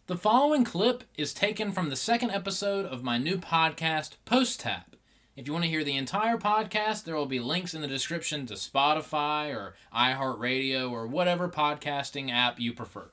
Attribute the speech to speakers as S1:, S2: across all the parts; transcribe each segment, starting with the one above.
S1: The following clip is taken from the second episode of my new podcast, Post Tap. If you want to hear the entire podcast, there will be links in the description to Spotify or iHeartRadio or whatever podcasting app you prefer.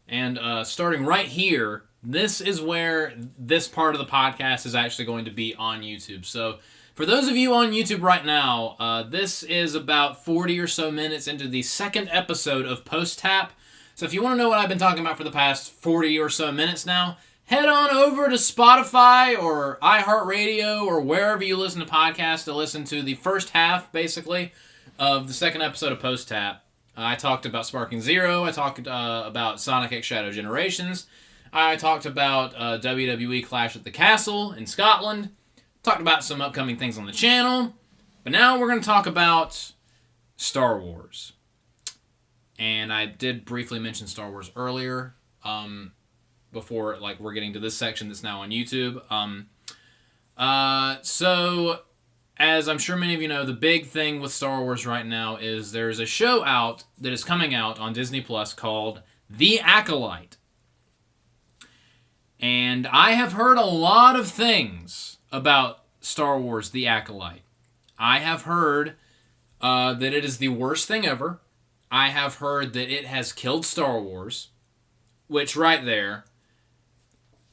S1: And starting right here, this is where this part of the podcast is actually going to be on YouTube. So for those of you on YouTube right now, this is about 40 or so minutes into the second episode of Post Tap. So if you want to know what I've been talking about for the past 40 or so minutes now, head on over to Spotify or iHeartRadio or wherever you listen to podcasts to listen to the first half, basically, of the second episode of Post Tap. I talked about Sparking Zero. I talked about Sonic X Shadow Generations. I talked about WWE Clash at the Castle in Scotland. Talked about some upcoming things on the channel. But now we're going to talk about Star Wars. And I did briefly mention Star Wars earlier, before we're getting to this section that's now on YouTube. So, as I'm sure many of you know, the big thing with Star Wars right now is there's a show out that is coming out on Disney Plus called The Acolyte. And I have heard a lot of things about Star Wars The Acolyte. I have heard that it is the worst thing ever. I have heard that it has killed Star Wars, which right there,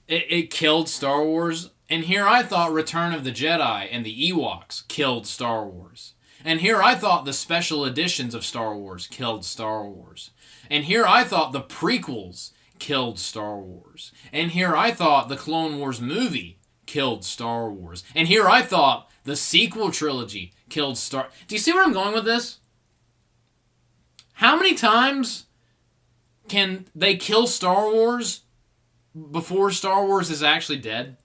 S1: it killed Star Wars. And here I thought Return of the Jedi and the Ewoks killed Star Wars. And here I thought the special editions of Star Wars killed Star Wars. And here I thought the prequels killed Star Wars. And here I thought the Clone Wars movie killed Star Wars. And here I thought the sequel trilogy killed Star... Do you see where I'm going with this? How many times can they kill Star Wars before Star Wars is actually dead?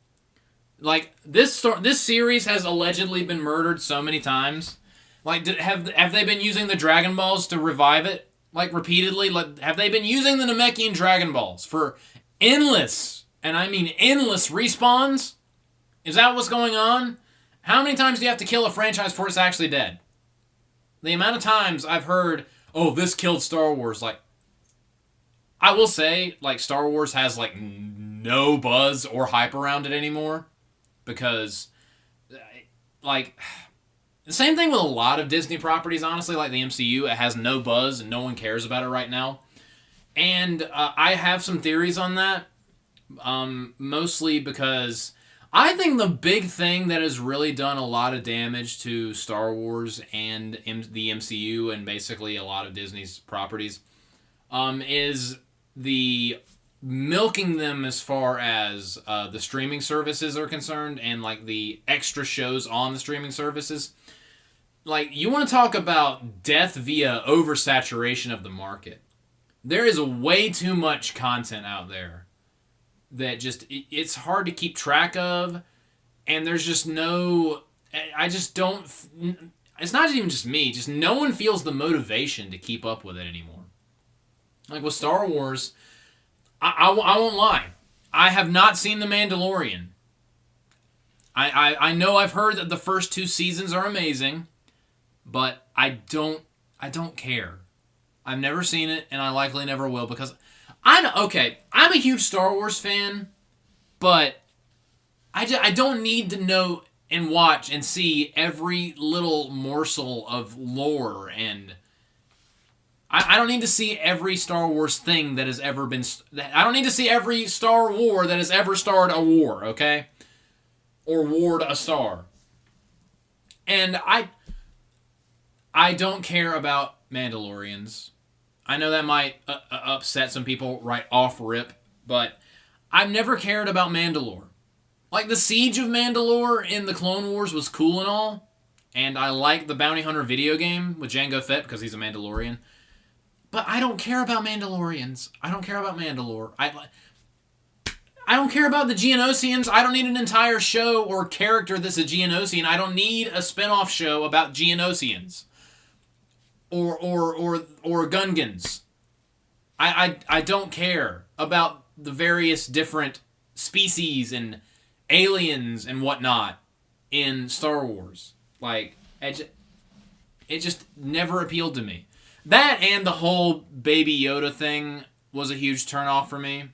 S1: Like, this series has allegedly been murdered so many times. Like, have they been using the Dragon Balls to revive it? Like, repeatedly? Like, have they been using the Namekian Dragon Balls for endless, and I mean endless, respawns? Is that what's going on? How many times do you have to kill a franchise before it's actually dead? The amount of times I've heard... oh, this killed Star Wars. Like, I will say, Star Wars has, no buzz or hype around it anymore. Because, the same thing with a lot of Disney properties, honestly, like the MCU. It has no buzz and no one cares about it right now. And I have some theories on that. Mostly because I think the big thing that has really done a lot of damage to Star Wars and the MCU and basically a lot of Disney's properties is the milking them as far as the streaming services are concerned and the extra shows on the streaming services. You want to talk about death via oversaturation of the market. There is way too much content out there that it's hard to keep track of, and there's just no... I just don't... It's not even just me, just no one feels the motivation to keep up with it anymore. With Star Wars, I won't lie. I have not seen The Mandalorian. I know I've heard that the first 2 seasons are amazing, but I don't care. I've never seen it, and I likely never will, because... I'm a huge Star Wars fan, but I don't need to know and watch and see every little morsel of lore, and I don't need to see every Star Wars thing that has ever been... I don't need to see every Star War that has ever starred a war, okay? Or warred a star. And I don't care about Mandalorians. I know that might upset some people right off rip, but I've never cared about Mandalore. The Siege of Mandalore in the Clone Wars was cool and all, and I like the Bounty Hunter video game with Jango Fett because he's a Mandalorian, but I don't care about Mandalorians. I don't care about Mandalore. I don't care about the Geonosians. I don't need an entire show or character that's a Geonosian. I don't need a spin-off show about Geonosians. Or Gungans. I don't care about the various different species and aliens and whatnot in Star Wars. It just never appealed to me. That and the whole Baby Yoda thing was a huge turnoff for me.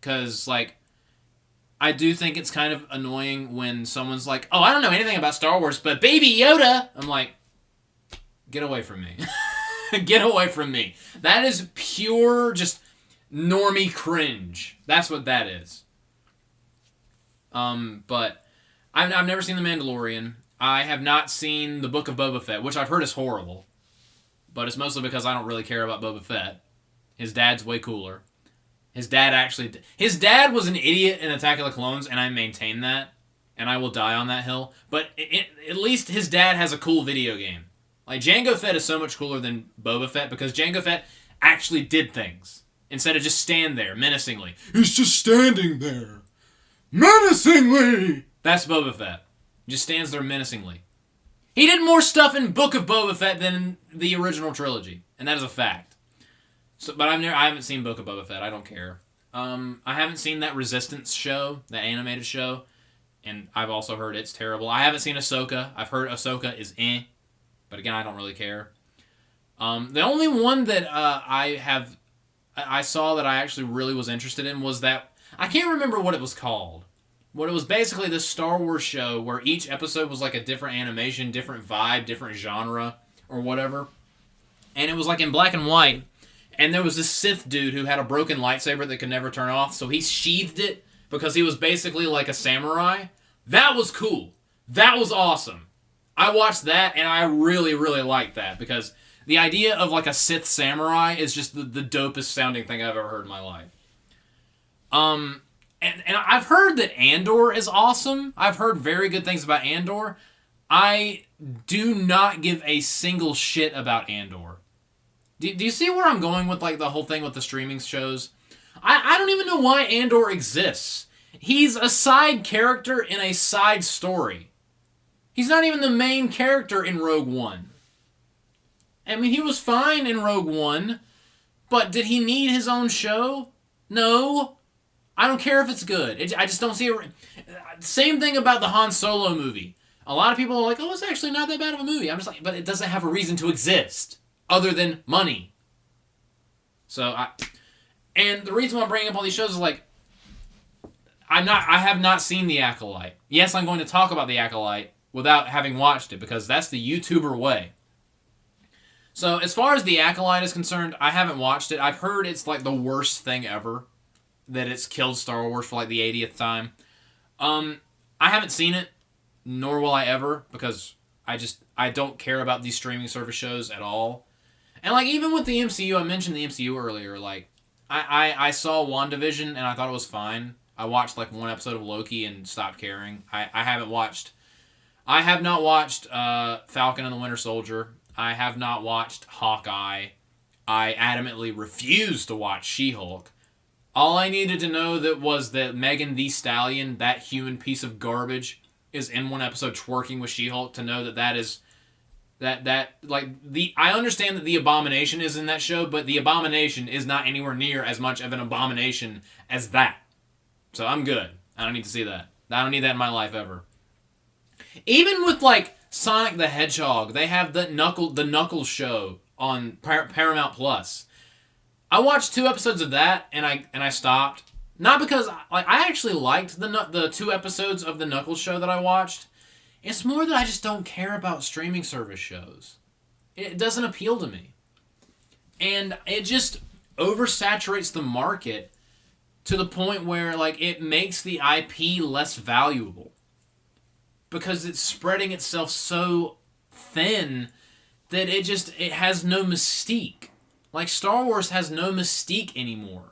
S1: because like I do think it's kind of annoying when someone's like, "Oh, I don't know anything about Star Wars, but Baby Yoda." I'm like, get away from me. Get away from me. That is pure just normie cringe. That's what that is. But I've never seen The Mandalorian. I have not seen the Book of Boba Fett, which I've heard is horrible. But it's mostly because I don't really care about Boba Fett. His dad's way cooler. His dad was an idiot in Attack of the Clones, and I maintain that. And I will die on that hill. But at least his dad has a cool video game. Like, Jango Fett is so much cooler than Boba Fett because Jango Fett actually did things. Instead of just stand there menacingly. He's just standing there. Menacingly! That's Boba Fett. Just stands there menacingly. He did more stuff in Book of Boba Fett than in the original trilogy. And that is a fact. So, but I haven't seen Book of Boba Fett. I don't care. I haven't seen that Resistance show, that animated show. And I've also heard it's terrible. I haven't seen Ahsoka. I've heard Ahsoka is eh. But again, I don't really care. The only one that I saw that I actually really was interested in was that, I can't remember what it was called. But it was basically this Star Wars show where each episode was like a different animation, different vibe, different genre, or whatever. And it was like in black and white. And there was this Sith dude who had a broken lightsaber that could never turn off, so he sheathed it because he was basically like a samurai. That was cool. That was awesome. I watched that, and I really, really liked that, because the idea of like a Sith samurai is just the dopest sounding thing I've ever heard in my life. And I've heard that Andor is awesome. I've heard very good things about Andor. I do not give a single shit about Andor. Do you see where I'm going with like the whole thing with the streaming shows? I don't even know why Andor exists. He's a side character in a side story. He's not even the main character in Rogue One. I mean, he was fine in Rogue One, but did he need his own show? No. I don't care if it's good. I just don't see it. Same thing about the Han Solo movie. A lot of people are like, oh, it's actually not that bad of a movie. I'm just like, but it doesn't have a reason to exist other than money. And the reason why I'm bringing up all these shows is like, I have not seen The Acolyte. Yes, I'm going to talk about The Acolyte without having watched it, because that's the YouTuber way. So, as far as The Acolyte is concerned, I haven't watched it. I've heard it's like the worst thing ever. That it's killed Star Wars for like the 80th time. I haven't seen it, nor will I ever, because I don't care about these streaming service shows at all. And like, even with the MCU, I mentioned the MCU earlier, like, I saw WandaVision and I thought it was fine. I watched like one episode of Loki and stopped caring. I have not watched Falcon and the Winter Soldier. I have not watched Hawkeye. I adamantly refuse to watch She-Hulk. All I needed to know was that Megan Thee Stallion, that human piece of garbage, is in one episode twerking with She-Hulk, to know that is... I understand that the Abomination is in that show, but the Abomination is not anywhere near as much of an abomination as that. So I'm good. I don't need to see that. I don't need that in my life ever. Even with, like, Sonic the Hedgehog, they have the Knuckles show on Paramount Plus. I watched 2 episodes of that, and I stopped. Not because I actually liked the 2 episodes of the Knuckles show that I watched. It's more that I just don't care about streaming service shows. It doesn't appeal to me. And it just oversaturates the market to the point where like it makes the IP less valuable. Because it's spreading itself so thin that it has no mystique. Like, Star Wars has no mystique anymore.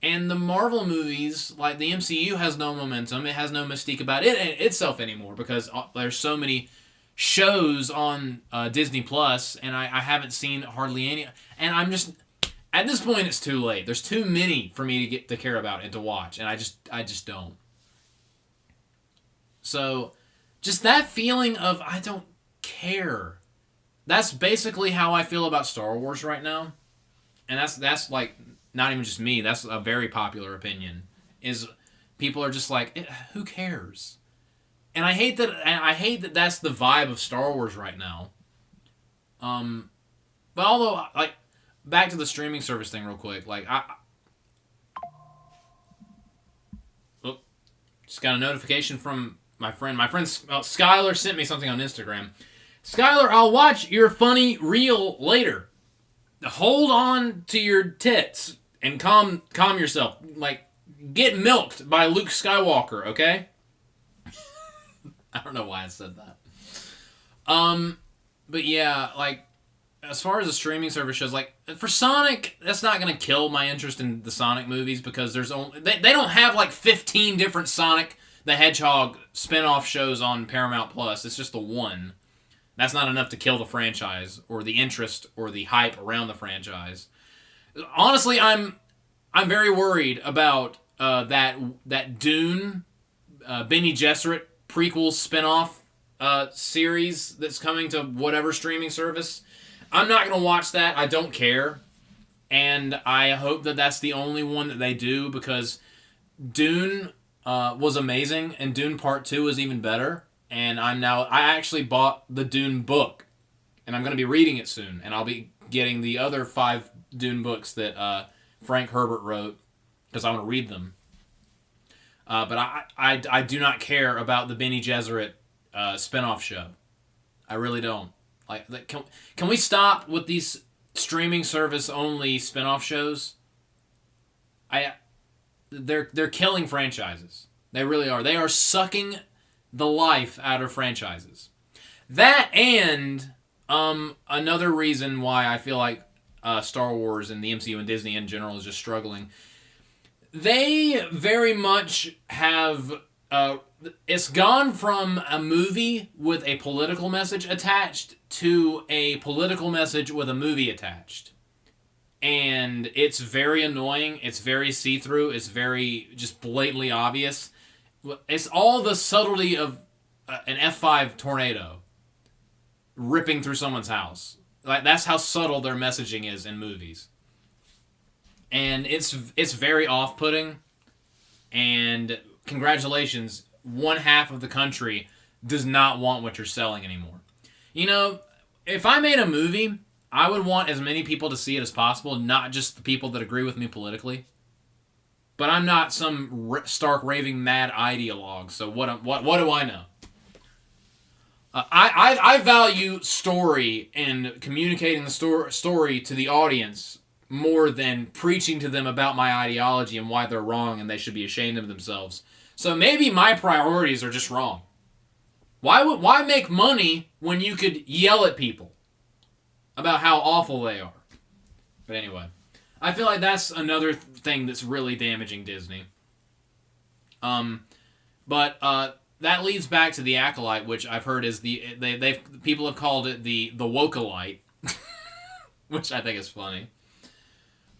S1: And the Marvel movies, like the MCU, has no momentum. It has no mystique about it itself anymore, because there's so many shows on Disney Plus, and I haven't seen hardly any. And I'm just, at this point, it's too late. There's too many for me to care about and to watch, and I just don't. So, just that feeling of I don't care. That's basically how I feel about Star Wars right now. And that's like, not even just me, that's a very popular opinion, is people are just like, who cares? And I hate that that's the vibe of Star Wars right now. But although, like, back to the streaming service thing real quick, like, Just got a notification from my friend. My friend Skylar sent me something on Instagram. Skylar, I'll watch your funny reel later. Hold on to your tits and calm yourself. Like, get milked by Luke Skywalker, okay? I don't know why I said that. But yeah, like, as far as the streaming service shows, like, for Sonic, that's not going to kill my interest in the Sonic movies because there's only... They don't have, like, 15 different Sonic the Hedgehog spin-off shows on Paramount+. It's just the one. That's not enough to kill the franchise or the interest or the hype around the franchise. Honestly, I'm very worried about that Dune, Benny Gesserit prequel spin-off series that's coming to whatever streaming service. I'm not going to watch that. I don't care. And I hope that that's the only one that they do because Dune was amazing and Dune Part 2 is even better. And I actually bought the Dune book, and I'm going to be reading it soon, and I'll be getting the other 5 Dune books that Frank Herbert wrote, because I want to read them. But I do not care about the Benny Gesserit spinoff show. I really don't. Like, can we stop with these streaming service only spinoff shows? They're killing franchises. They really are. They are sucking the life out of franchises. That and another reason why I feel like Star Wars and the MCU and Disney in general is just struggling. They very much have... it's gone from a movie with a political message attached to a political message with a movie attached. And it's very annoying. It's very see-through. It's very just blatantly obvious. It's all the subtlety of an F5 tornado ripping through someone's house. Like, that's how subtle their messaging is in movies. And it's very off-putting. And congratulations, one half of the country does not want what you're selling anymore. You know, if I made a movie, I would want as many people to see it as possible, not just the people that agree with me politically. But I'm not some stark raving mad ideologue, so what do I know? I value story and communicating the story to the audience more than preaching to them about my ideology and why they're wrong and they should be ashamed of themselves. So maybe my priorities are just wrong. Why make money when you could yell at people about how awful they are? But anyway, I feel like that's another thing that's really damaging Disney. But that leads back to the Acolyte, which I've heard is people have called it the Wokeolite, which I think is funny.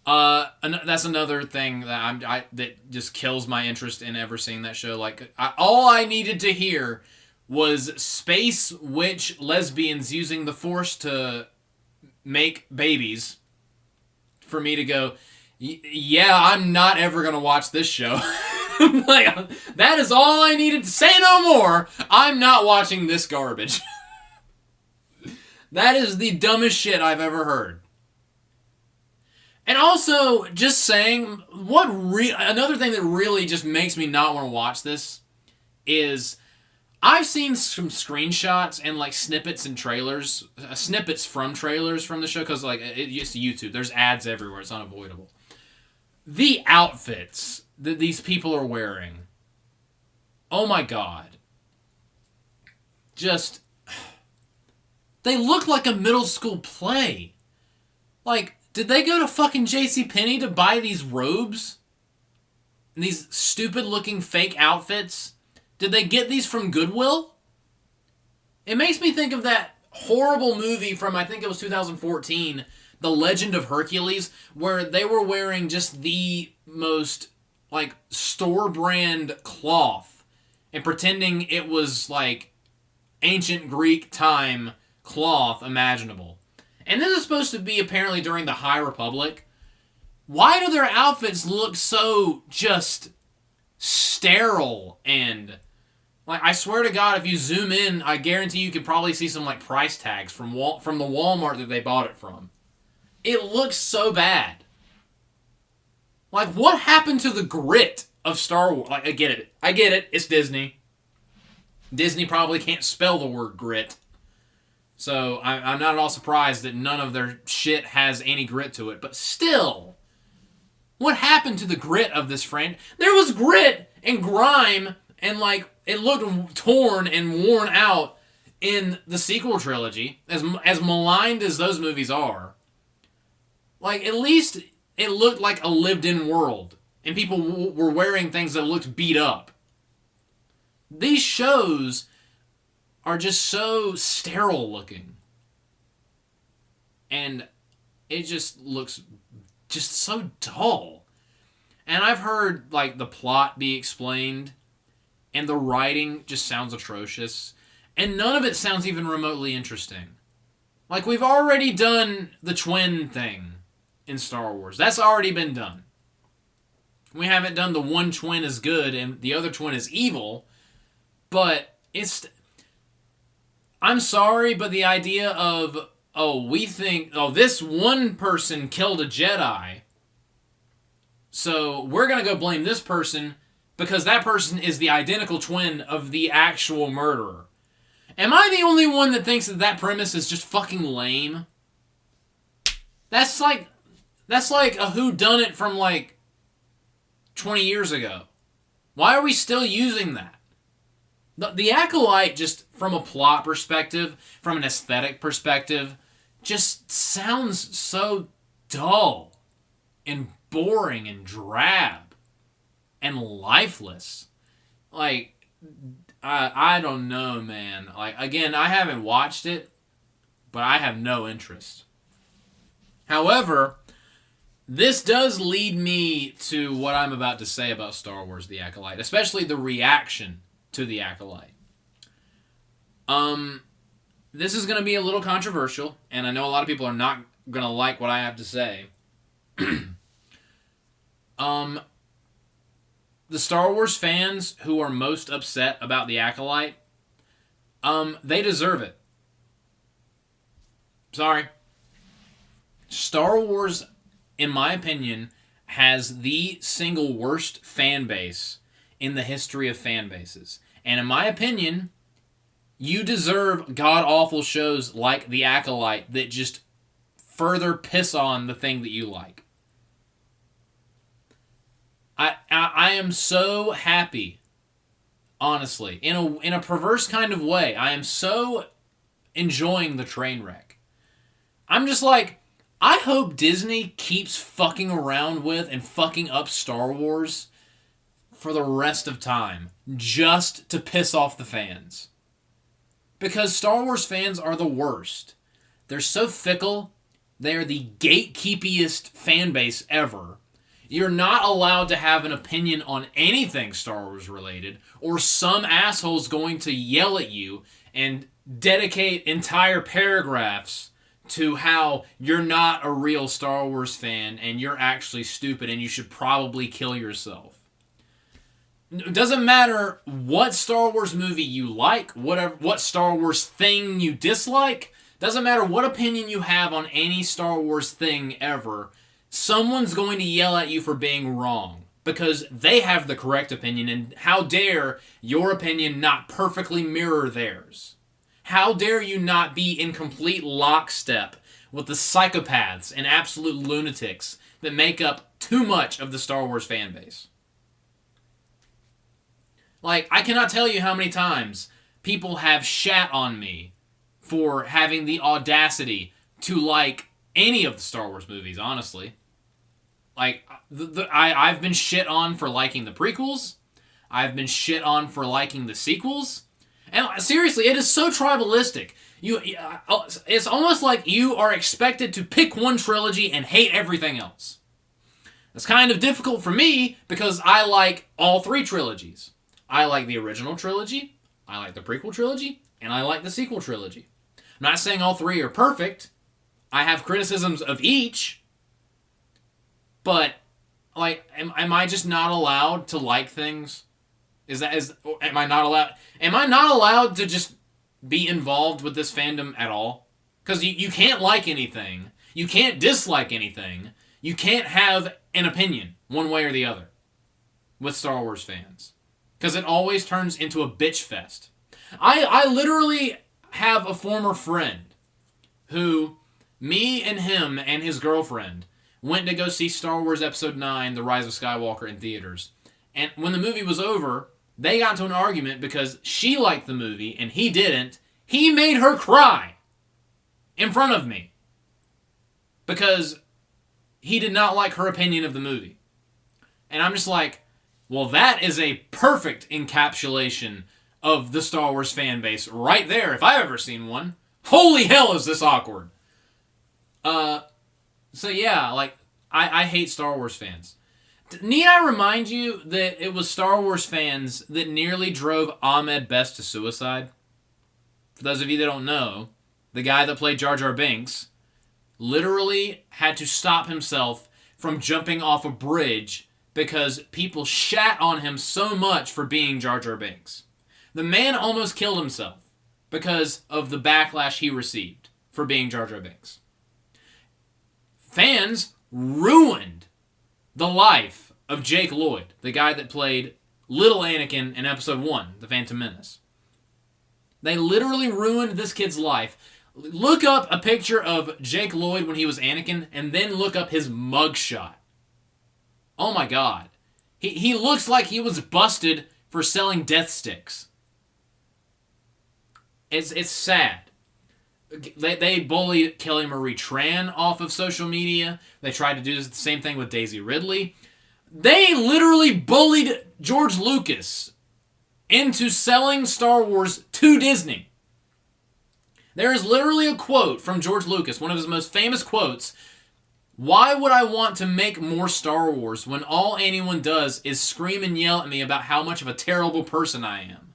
S1: That's another thing that that just kills my interest in ever seeing that show. Like, all I needed to hear was space witch lesbians using the Force to make babies for me to go, yeah, I'm not ever gonna watch this show. Like, that is all I needed to say. No more. I'm not watching this garbage. That is the dumbest shit I've ever heard. And also, just saying, another thing that really just makes me not want to watch this is I've seen some screenshots and like snippets and trailers, snippets from trailers from the show, because like it's YouTube. There's ads everywhere. It's unavoidable. The outfits that these people are wearing, oh my god, just, they look like a middle school play. Like, did they go to fucking JCPenney to buy these robes? And these stupid looking fake outfits? Did they get these from Goodwill? It makes me think of that horrible movie from, I think it was 2014, The Legend of Hercules, where they were wearing just the most, like, store brand cloth and pretending it was, like, ancient Greek time cloth imaginable. And this is supposed to be apparently during the High Republic. Why do their outfits look so just sterile and... Like, I swear to God, if you zoom in, I guarantee you could probably see some, like, price tags from the Walmart that they bought it from. It looks so bad. Like, what happened to the grit of Star Wars. Like, I get it. I get it. It's Disney. Disney probably can't spell the word grit. So I'm not at all surprised that none of their shit has any grit to it. But still, what happened to the grit of this friend? There was grit and grime and, like, it looked torn and worn out in the sequel trilogy. As maligned as those movies are. Like, at least it looked like a lived-in world. And people were wearing things that looked beat up. These shows are just so sterile looking. And it just looks just so dull. And I've heard, like, the plot be explained, and the writing just sounds atrocious. And none of it sounds even remotely interesting. Like, we've already done the twin thing in Star Wars. That's already been done. We haven't done the one twin is good and the other twin is evil, but it's... I'm sorry, but the idea of, we think, this one person killed a Jedi, so we're going to go blame this person because that person is the identical twin of the actual murderer. Am I the only one that thinks that premise is just fucking lame? That's like a whodunit from, like, 20 years ago. Why are we still using that? The Acolyte, just from a plot perspective, from an aesthetic perspective, just sounds so dull and boring and drab and lifeless. Like, I don't know, man. Like, again, I haven't watched it, but I have no interest. However, this does lead me to what I'm about to say about Star Wars The Acolyte, especially the reaction to The Acolyte. This is going to be a little controversial, and I know a lot of people are not going to like what I have to say. The Star Wars fans who are most upset about The Acolyte, they deserve it. Sorry. Star Wars, in my opinion, has the single worst fan base in the history of fan bases. And in my opinion, you deserve god-awful shows like The Acolyte that just further piss on the thing that you like. I am so happy, honestly, in a perverse kind of way. I am so enjoying the train wreck. I'm just like, I hope Disney keeps fucking around with and fucking up Star Wars for the rest of time, just to piss off the fans. Because Star Wars fans are the worst. They're so fickle. They're the gatekeepiest fan base ever. You're not allowed to have an opinion on anything Star Wars related, or some asshole's going to yell at you and dedicate entire paragraphs to how you're not a real Star Wars fan and you're actually stupid and you should probably kill yourself. It doesn't matter what Star Wars movie you like, what Star Wars thing you dislike, doesn't matter what opinion you have on any Star Wars thing ever, someone's going to yell at you for being wrong because they have the correct opinion, and how dare your opinion not perfectly mirror theirs? How dare you not be in complete lockstep with the psychopaths and absolute lunatics that make up too much of the Star Wars fan base? Like, I cannot tell you how many times people have shat on me for having the audacity to like any of the Star Wars movies, honestly. Like, I've been shit on for liking the prequels. I've been shit on for liking the sequels. And seriously, it is so tribalistic. It's almost like you are expected to pick one trilogy and hate everything else. It's kind of difficult for me because I like all three trilogies. I like the original trilogy, I like the prequel trilogy, and I like the sequel trilogy. I'm not saying all three are perfect. I have criticisms of each. But, like, am I just not allowed to like things? Am I not allowed to just be involved with this fandom at all? Because you can't like anything. You can't dislike anything. You can't have an opinion, one way or the other. with Star Wars fans. Because it always turns into a bitch fest. I literally have a former friend who, me and him and his girlfriend, went to go see Star Wars Episode 9, The Rise of Skywalker, in theaters. And when the movie was over, they got into an argument because she liked the movie and he didn't. He made her cry in front of me because he did not like her opinion of the movie. And I'm just like, well, that is a perfect encapsulation of the Star Wars fan base right there, if I've ever seen one. Holy hell, is this awkward. So yeah, like, I hate Star Wars fans. Need I remind you that it was Star Wars fans that nearly drove Ahmed Best to suicide? For those of you that don't know, the guy that played Jar Jar Binks literally had to stop himself from jumping off a bridge because people shat on him so much for being Jar Jar Binks. The man almost killed himself because of the backlash he received for being Jar Jar Binks. Fans ruined the life of Jake Lloyd, the guy that played Little Anakin in Episode 1, The Phantom Menace. They literally ruined this kid's life. Look up a picture of Jake Lloyd when he was Anakin, and then look up his mugshot. Oh my god. He looks like he was busted for selling death sticks. It's sad. They bullied Kelly Marie Tran off of social media. They tried to do the same thing with Daisy Ridley. They literally bullied George Lucas into selling Star Wars to Disney. There is literally a quote from George Lucas, one of his most famous quotes. Why would I want to make more Star Wars when all anyone does is scream and yell at me about how much of a terrible person I am?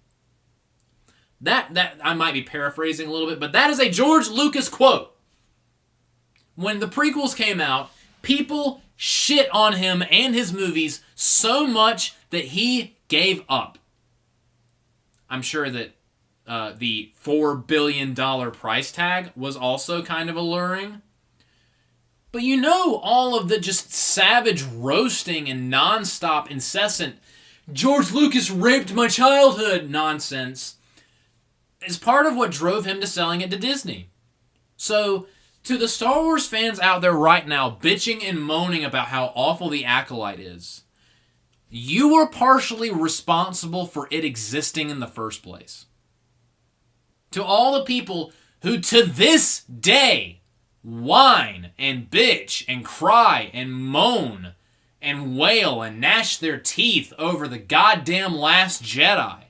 S1: That I might be paraphrasing a little bit, but that is a George Lucas quote. When the prequels came out, people shit on him and his movies so much that he gave up. I'm sure that the $4 billion price tag was also kind of alluring. But you know, all of the just savage roasting and nonstop, incessant, George Lucas raped my childhood nonsense is part of what drove him to selling it to Disney. So, to the Star Wars fans out there right now bitching and moaning about how awful the Acolyte is, you are partially responsible for it existing in the first place. To all the people who to this day whine and bitch and cry and moan and wail and gnash their teeth over the goddamn Last Jedi,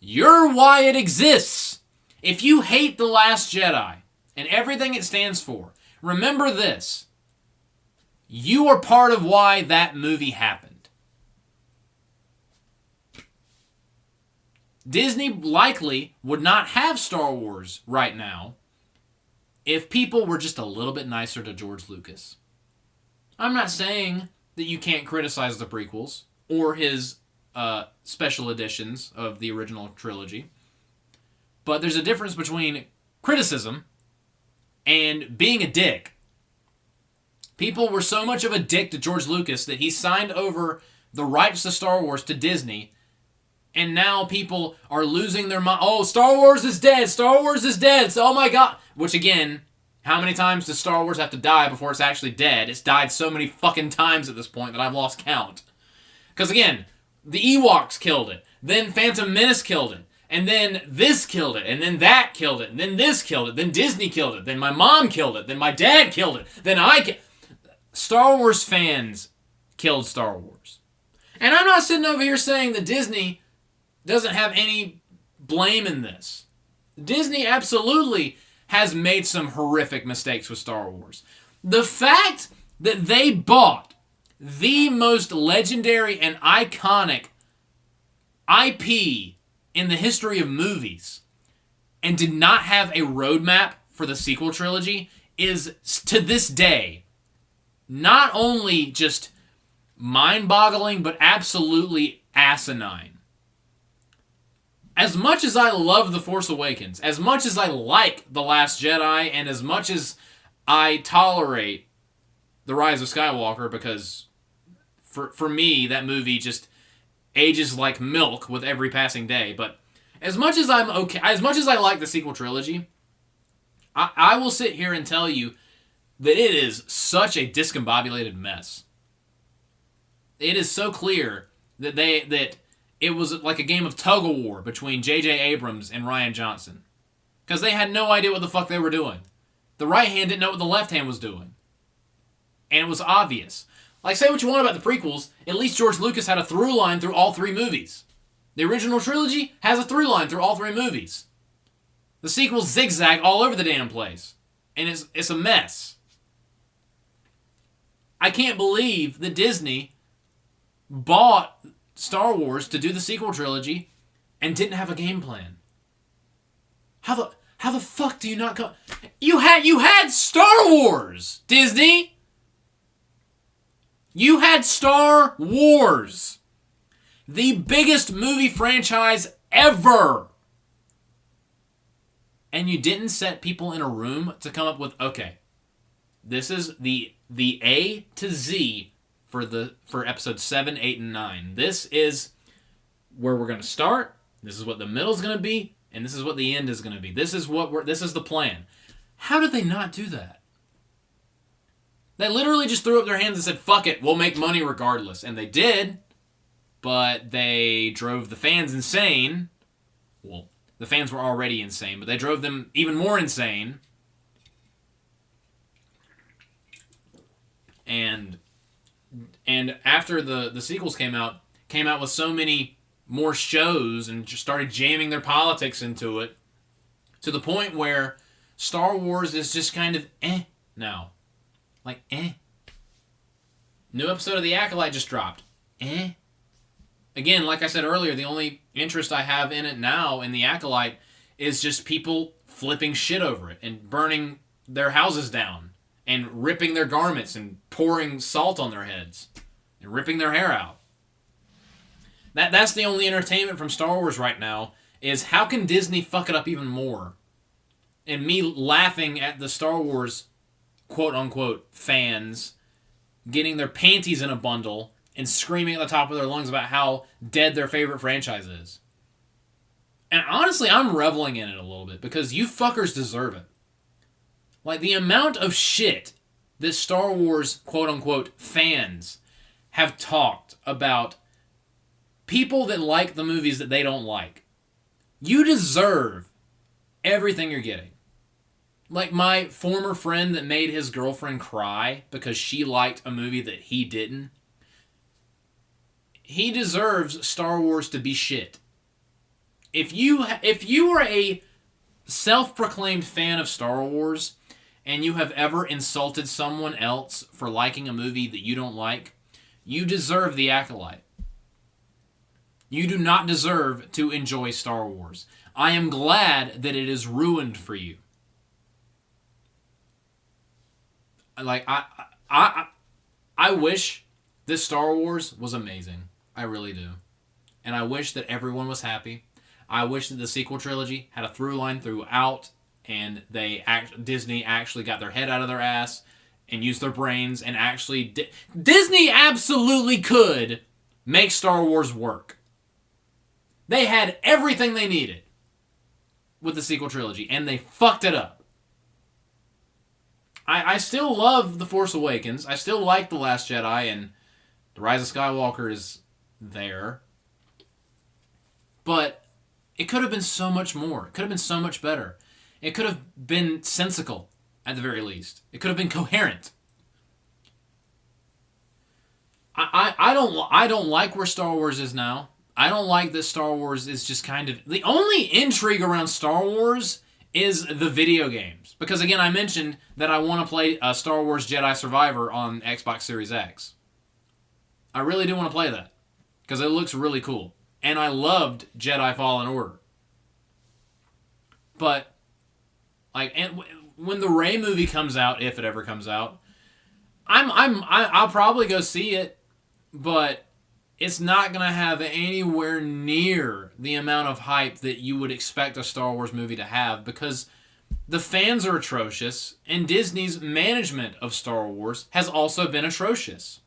S1: you're why it exists. If you hate The Last Jedi and everything it stands for, remember this. You are part of why that movie happened. Disney likely would not have Star Wars right now if people were just a little bit nicer to George Lucas. I'm not saying that you can't criticize the prequels or his special editions of the original trilogy. But there's a difference between criticism and being a dick. People were so much of a dick to George Lucas that he signed over the rights to Star Wars to Disney, and now people are losing their mind. Oh, Star Wars is dead! Star Wars is dead! So, oh my god! Which again, how many times does Star Wars have to die before it's actually dead? It's died so many fucking times at this point that I've lost count. Because again, the Ewoks killed it. Then Phantom Menace killed it. And then this killed it. And then that killed it. And then this killed it. Then Disney killed it. Then my mom killed it. Then my dad killed it. Then Star Wars fans killed Star Wars. And I'm not sitting over here saying that Disney doesn't have any blame in this. Disney absolutely has made some horrific mistakes with Star Wars. The fact that they bought the most legendary and iconic IP in the history of movies and did not have a roadmap for the sequel trilogy is, to this day, not only just mind-boggling, but absolutely asinine. As much as I love The Force Awakens, as much as I like The Last Jedi, and as much as I tolerate The Rise of Skywalker, because For me, that movie just ages like milk with every passing day. But as much as I like the sequel trilogy, I will sit here and tell you that it is such a discombobulated mess. It is so clear that it was like a game of tug-of-war between J.J. Abrams and Rian Johnson. Because they had no idea what the fuck they were doing. The right hand didn't know what the left hand was doing. And it was obvious. Like, say what you want about the prequels, at least George Lucas had a through line through all three movies. The original trilogy has a through line through all three movies. The sequels zigzag all over the damn place. And it's a mess. I can't believe that Disney bought Star Wars to do the sequel trilogy and didn't have a game plan. How the fuck do you not go? You had Star Wars, Disney. You had Star Wars, the biggest movie franchise ever, and you didn't set people in a room to come up with, okay, this is the A to Z for episodes 7, 8, and 9. This is where we're going to start. This is what the middle is going to be, and this is what the end is going to be. This is the plan. How did they not do that? They literally just threw up their hands and said, fuck it, we'll make money regardless. And they did, but they drove the fans insane. Well, the fans were already insane, but they drove them even more insane. And after the sequels came out with so many more shows and just started jamming their politics into it, to the point where Star Wars is just kind of now. Like, New episode of The Acolyte just dropped. Again, like I said earlier, the only interest I have in it now, in The Acolyte, is just people flipping shit over it and burning their houses down and ripping their garments and pouring salt on their heads and ripping their hair out. That's the only entertainment from Star Wars right now, is how can Disney fuck it up even more? And me laughing at the Star Wars quote-unquote fans getting their panties in a bundle and screaming at the top of their lungs about how dead their favorite franchise is. And honestly, I'm reveling in it a little bit, because you fuckers deserve it. Like, the amount of shit that Star Wars quote-unquote fans have talked about people that like the movies that they don't like. You deserve everything you're getting. Like my former friend that made his girlfriend cry because she liked a movie that he didn't. He deserves Star Wars to be shit. If you are a self-proclaimed fan of Star Wars and you have ever insulted someone else for liking a movie that you don't like, you deserve The Acolyte. You do not deserve to enjoy Star Wars. I am glad that it is ruined for you. Like, I wish this Star Wars was amazing. I really do. And I wish that everyone was happy. I wish that the sequel trilogy had a through line throughout, and Disney actually got their head out of their ass and used their brains and actually... Disney absolutely could make Star Wars work. They had everything they needed with the sequel trilogy, and they fucked it up. I still love The Force Awakens. I still like The Last Jedi, and The Rise of Skywalker is there. But it could have been so much more. It could have been so much better. It could have been sensical, at the very least. It could have been coherent. I don't like where Star Wars is now. I don't like that Star Wars is just kind of... The only intrigue around Star Wars is the video games. Because, again, I mentioned that I want to play Star Wars Jedi Survivor on Xbox Series X. I really do want to play that. Because it looks really cool. And I loved Jedi Fallen Order. But, like, when the Rey movie comes out, if it ever comes out, I'll probably go see it. But it's not going to have anywhere near the amount of hype that you would expect a Star Wars movie to have, because the fans are atrocious, and Disney's management of Star Wars has also been atrocious.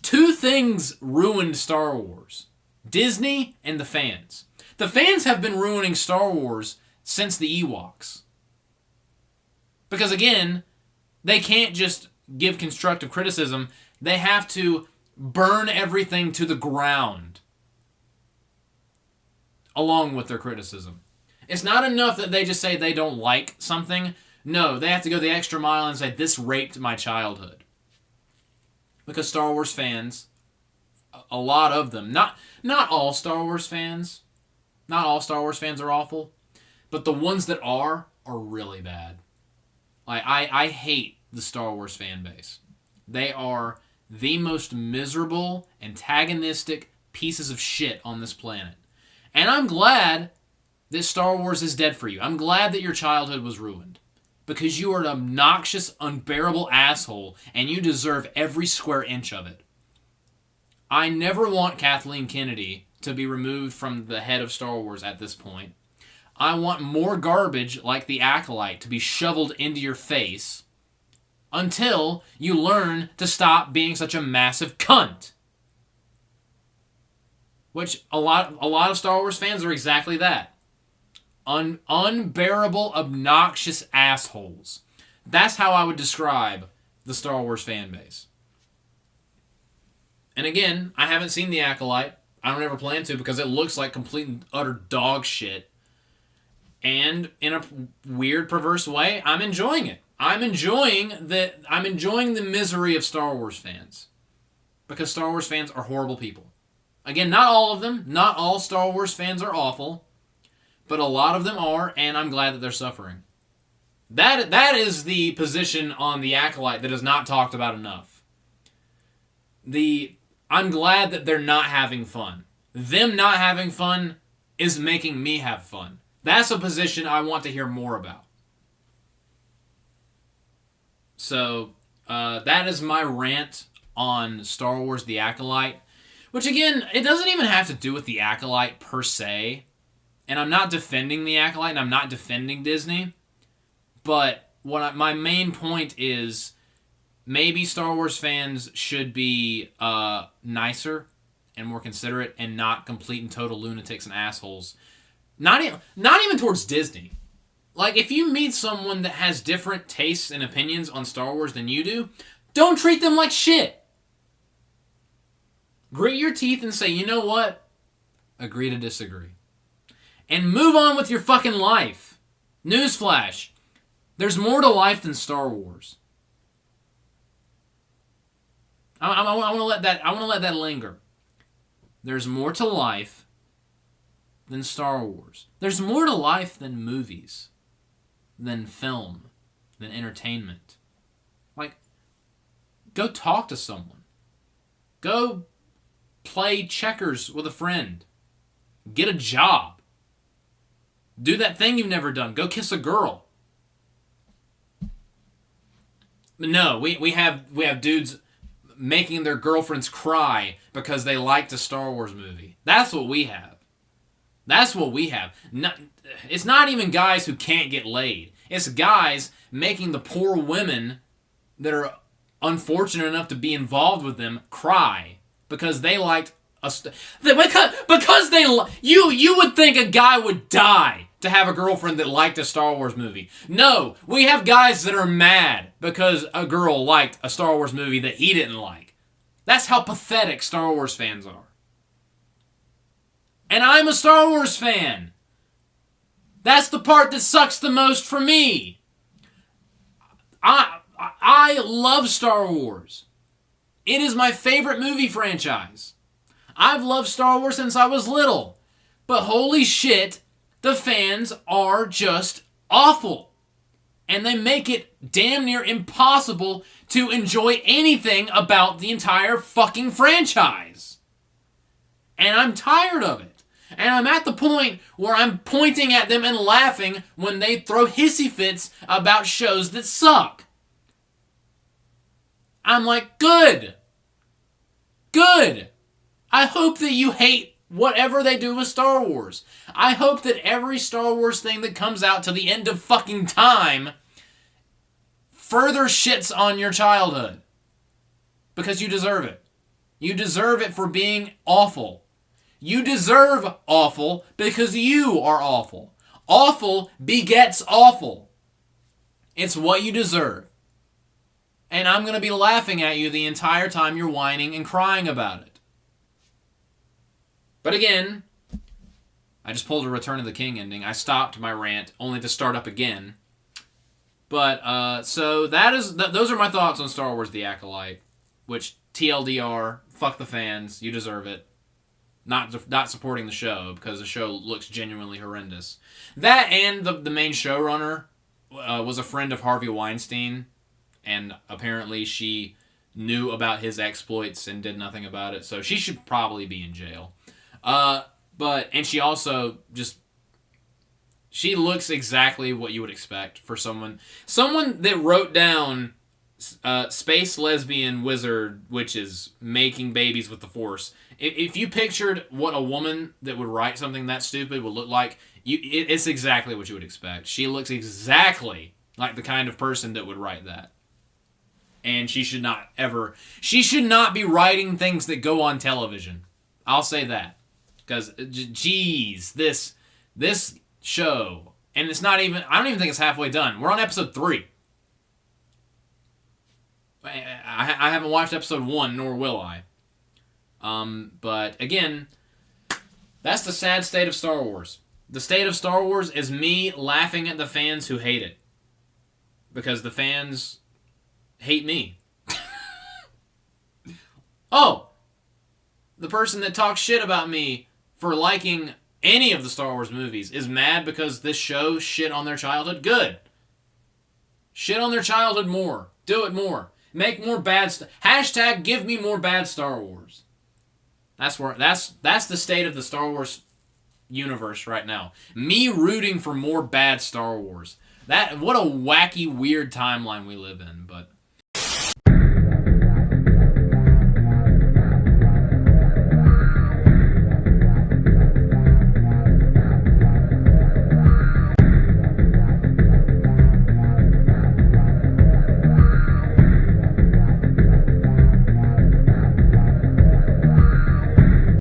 S1: Two things ruined Star Wars. Disney and the fans. The fans have been ruining Star Wars since the Ewoks. Because again, they can't just give constructive criticism. They have to burn everything to the ground along with their criticism. It's not enough that they just say they don't like something. No, they have to go the extra mile and say, this raped my childhood. Because Star Wars fans, a lot of them, not all Star Wars fans, not all Star Wars fans are awful, but the ones that are really bad. Like, I hate the Star Wars fan base. They are the most miserable, antagonistic pieces of shit on this planet. And I'm glad that Star Wars is dead for you. I'm glad that your childhood was ruined. Because you are an obnoxious, unbearable asshole, and you deserve every square inch of it. I never want Kathleen Kennedy to be removed from the head of Star Wars at this point. I want more garbage like the Acolyte to be shoveled into your face until you learn to stop being such a massive cunt. Which a lot of Star Wars fans are exactly that. Unbearable, obnoxious assholes. That's how I would describe the Star Wars fan base. And again, I haven't seen The Acolyte. I don't ever plan to because it looks like complete and utter dog shit. And in a weird, perverse way, I'm enjoying it. I'm enjoying the misery of Star Wars fans. Because Star Wars fans are horrible people. Again, not all of them. Not all Star Wars fans are awful. But a lot of them are, and I'm glad that they're suffering. That is the position on The Acolyte that is not talked about enough. I'm glad that they're not having fun. Them not having fun is making me have fun. That's a position I want to hear more about. So, that is my rant on Star Wars The Acolyte. Which, again, it doesn't even have to do with The Acolyte per se. And I'm not defending The Acolyte, and I'm not defending Disney. But my main point is, maybe Star Wars fans should be nicer and more considerate and not complete and total lunatics and assholes. Not even towards Disney. Like, if you meet someone that has different tastes and opinions on Star Wars than you do, don't treat them like shit. Grit your teeth and say, you know what? Agree to disagree. And move on with your fucking life. Newsflash. There's more to life than Star Wars. I want to let that linger. There's more to life than Star Wars. There's more to life than movies, than film, than entertainment. Like, go talk to someone. Go play checkers with a friend. Get a job. Do that thing you've never done. Go kiss a girl. No, we have dudes making their girlfriends cry because they liked a Star Wars movie. That's what we have. That's what we have. It's not even guys who can't get laid. It's guys making the poor women that are unfortunate enough to be involved with them cry because they liked because you would think a guy would die to have a girlfriend that liked a Star Wars movie. No, we have guys that are mad because a girl liked a Star Wars movie that he didn't like. That's how pathetic Star Wars fans are. And I'm a Star Wars fan. That's the part that sucks the most for me. I love Star Wars. It is my favorite movie franchise. I've loved Star Wars since I was little. But holy shit, the fans are just awful. And they make it damn near impossible to enjoy anything about the entire fucking franchise. And I'm tired of it. And I'm at the point where I'm pointing at them and laughing when they throw hissy fits about shows that suck. I'm like, good. Good. I hope that you hate whatever they do with Star Wars. I hope that every Star Wars thing that comes out to the end of fucking time further shits on your childhood. Because you deserve it. You deserve it for being awful. You deserve awful because you are awful. Awful begets awful. It's what you deserve. And I'm going to be laughing at you the entire time you're whining and crying about it. But again, I just pulled a Return of the King ending. I stopped my rant only to start up again. But, so those are my thoughts on Star Wars The Acolyte. Which, TLDR, fuck the fans, you deserve it. Not supporting the show, because the show looks genuinely horrendous. That and the main showrunner was a friend of Harvey Weinstein, and apparently she knew about his exploits and did nothing about it, so she should probably be in jail. And she also she looks exactly what you would expect for someone that wrote down space lesbian wizard witches making babies with the Force. If you pictured what a woman that would write something that stupid would look like, it's exactly what you would expect. She looks exactly like the kind of person that would write that. And she should not be writing things that go on television. I'll say that. Because, geez, this show, and I don't even think it's halfway done. We're on episode 3. I haven't watched episode 1, nor will I. But, again, that's the sad state of Star Wars. The state of Star Wars is me laughing at the fans who hate it. Because the fans hate me. Oh! The person that talks shit about me for liking any of the Star Wars movies is mad because this show shit on their childhood? Good. Shit on their childhood more. Do it more. Make more bad stuff. Hashtag give me more bad Star Wars. That's the state of the Star Wars universe right now. Me rooting for more bad Star Wars. What a wacky, weird timeline we live in. But